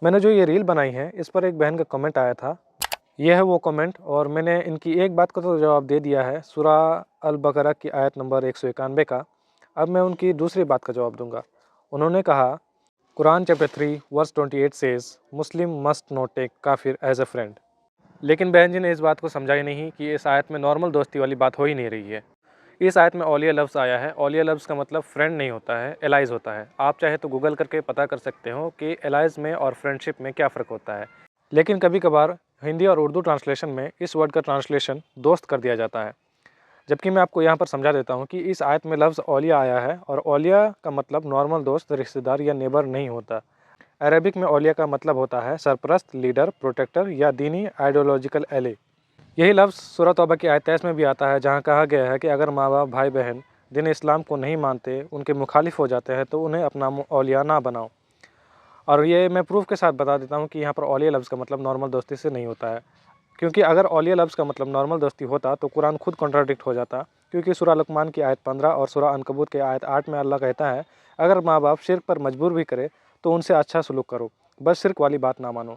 मैंने जो ये रील बनाई है इस पर एक बहन का कमेंट आया था। यह है वो कमेंट और मैंने इनकी एक बात का तो जवाब दे दिया है, सूरा अल बकरा की आयत नंबर 191 का। अब मैं उनकी दूसरी बात का जवाब दूंगा। उन्होंने कहा, Quran chapter 3 verse 28 says Muslim must not take काफिर एज अ फ्रेंड। लेकिन बहन जी ने इस बात को समझा ही नहीं कि इस आयत में नॉर्मल दोस्ती वाली बात हो ही नहीं रही है। इस आयत में औलिया लफ्ज़ आया है। औलिया लफ्ज़ का मतलब फ्रेंड नहीं होता है, एलाइज होता है। आप चाहे तो गूगल करके पता कर सकते हो कि एलाइज में और फ्रेंडशिप में क्या फ़र्क होता है। लेकिन कभी कभार हिंदी और उर्दू ट्रांसलेशन में इस वर्ड का ट्रांसलेशन दोस्त कर दिया जाता है। जबकि मैं आपको यहाँ पर समझा देता हूँ कि इस आयत में लफ्ज़ औलिया आया है और औलिया का मतलब नॉर्मल दोस्त, रिश्तेदार या नेबर नहीं होता। अरबिक में औलिया का मतलब होता है सरपरस्त, लीडर, प्रोटेक्टर या दीनी आइडियोलॉजिकल एले। यही लफ्ज़ सूरह तौबा की आयत 23 में भी आता है, जहाँ कहा गया है कि अगर माँ बाप, भाई बहन दीन इस्लाम को नहीं मानते, उनके मुखालिफ हो जाते हैं, तो उन्हें अपना औलिया ना बनाओ। और ये मैं प्रूफ के साथ बता देता हूँ कि यहाँ पर औलिया लफ्ज़ का मतलब नॉर्मल दोस्ती से नहीं होता है। क्योंकि अगर औलिया लफ्ज़ का मतलब नॉर्मल दोस्ती होता तो कुरान खुद कॉन्ट्राडिक्ट हो जाता। क्योंकि सूरह लुक़मान की आयत 15 और सूरह अनकबूत की आयत 8 में अल्लाह कहता है, अगर माँ बाप शिर्क पर मजबूर भी करे तो उनसे अच्छा सलूक करो, बस शिर्क वाली बात ना मानो।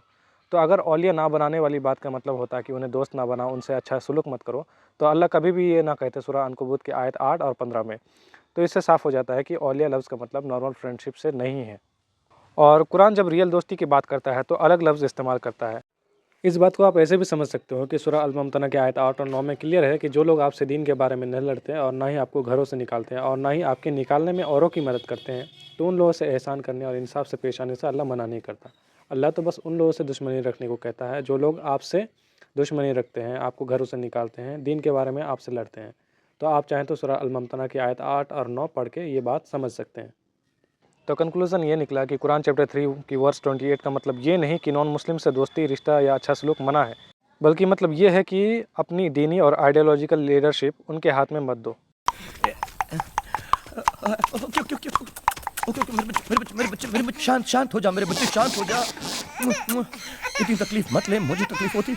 तो अगर औलिया ना बनाने वाली बात का मतलब होता है कि उन्हें दोस्त ना बनाओ, उनसे अच्छा सलूक मत करो, तो अल्लाह कभी भी ये ना कहते सूरह अनकबूत की आयत 8 और 15 में। तो इससे साफ़ हो जाता है कि औलिया लफ्ज़ का मतलब नॉर्मल फ्रेंडशिप से नहीं है। और कुरान जब रियल दोस्ती की बात करता है तो अलग लफ्ज़ इस्तेमाल करता है। इस बात को आप ऐसे भी समझ सकते हो कि सूरह अल-मुमतनह की आयत 8 और 9 में क्लियर है कि जो लोग आपसे दीन के बारे में नहीं लड़ते और ना ही आपको घरों से निकालते हैं और ना ही आपके निकालने में औरों की मदद करते हैं, तो उन लोगों से एहसान करने और इंसाफ से पेश आने से अल्लाह मना नहीं करता। अल्लाह तो बस उन लोगों से दुश्मनी रखने को कहता है जो लोग आपसे दुश्मनी रखते हैं, आपको घरों से निकालते हैं, दीन के बारे में आपसे लड़ते हैं। तो आप चाहें तो सूरह अल-मुमतनह की आयत 8 और 9 पढ़ के ये बात समझ सकते हैं। तो कंक्लूज़न ये निकला कि कुरान चैप्टर 3 की वर्स 28 का मतलब ये नहीं कि नॉन मुस्लिम से दोस्ती, रिश्ता या अच्छा सलूक मना है, बल्कि मतलब ये है कि अपनी दीनी और आइडियोलॉजिकल लीडरशिप उनके हाथ में मत दो। Okay okay okay okay okay मेरे बच्चे शांत शांत हो जा, मेरे बच्चे शांत हो जा। इतनी तकलीफ मत ले, मुझे तकलीफ होती।